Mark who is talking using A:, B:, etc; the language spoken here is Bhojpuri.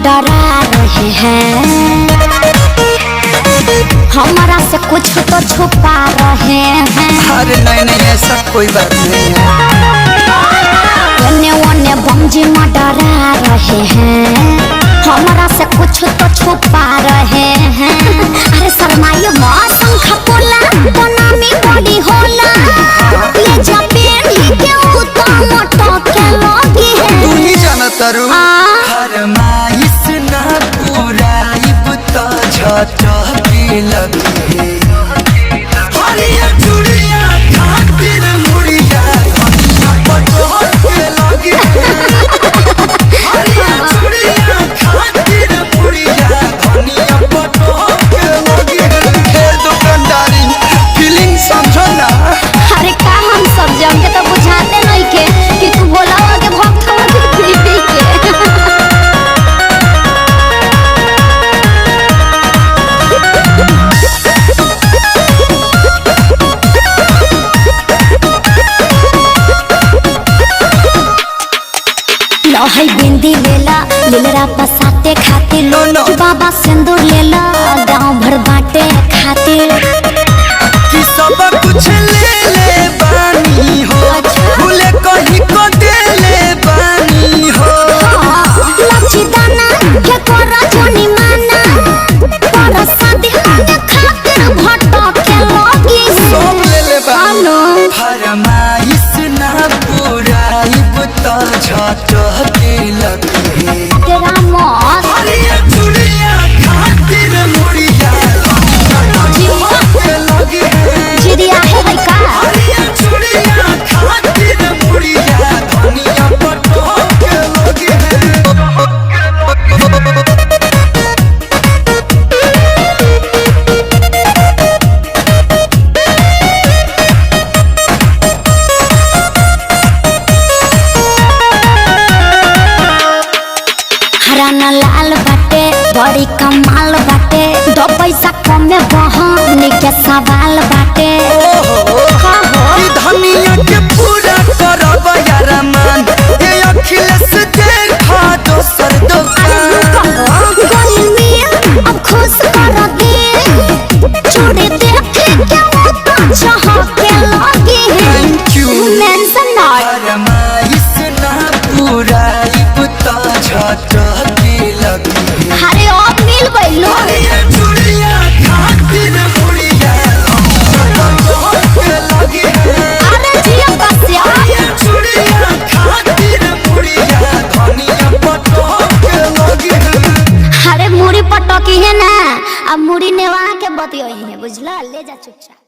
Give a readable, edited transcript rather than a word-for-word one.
A: डरा रहे हैं, हमारा से कुछ तो छुपा रहे हैं।
B: अरे नहीं नहीं ऐसा कोई बात नहीं
A: है, बमजी में डरा रहे हैं, हमारा से कुछ तो छुपा रहे हैं। अरे शर्माइए मौसम खपोला बनामी बॉडी होला, ये जापेन ही के उता मोटो के लोगी है।
B: तू ही जाना तारू फरमाइश ना पूरा इबता झटा के लगे हरिया चूड़िया खातिर मुड़िया धनिया पटो के लगे हरिया चूड़िया खातिर मुड़िया धनिया पटो के लगे। हे दुकानदारी फीलिंग समझो ना।
A: अरे का हम सब जम के तो बुझाते नहीं के कि तू बोला हो के भक्त हो के पीपी के। लोहई बिंदी लेला लीलरा पसाते खातिर,
B: नो।
A: बाबा सिंदूर लेला गांव भर बाटे खातिर।
B: कि सब कुछ ले ले बानी हो, भूले कहीं को दे ले बानी हो।
A: लच्छी दाना के कोरा जोनी माना, पर शादी के खातिर भटो के लोगी
B: सब ले ले बानी
A: आनो।
B: फरमाइश ना पूरा इबता झटा के लगे
A: तेरा मौत
B: हरिया चूड़िया खातिर मुड़िया धनिया के लगे
A: चिड़िया है भाई का।
B: हरिया चूड़िया खातिर मुड़िया धनिया पटो के लगे।
A: हरा न लाल बाटे बड़ी कमाल बाटे, दो पैसा कमे बहन के सवाल बाटे।
B: कि धनिया के पूरा करब यार मान, ये अखिलेश देखा दोसर दुकान।
A: अब खुश कर दे, चूड़ी देखे के उतना चाह के लगी है।
B: Thank you।
A: मेंशन नॉट
B: फरमाइश ना पूरा इबता झटा के लगे
A: अरे अब मिल गइलो।
B: हरिया चूड़िया खातिर मुड़िया धनिया के लगे
A: अरे जिया बसिया
B: हरिया चूड़िया खातिर मुड़िया धनिया पटो के लगे।
A: अरे मुड़ी पटकी है ना, अब मुड़ी नेवा के बतियो है, बुझला ले जा चुपचाप।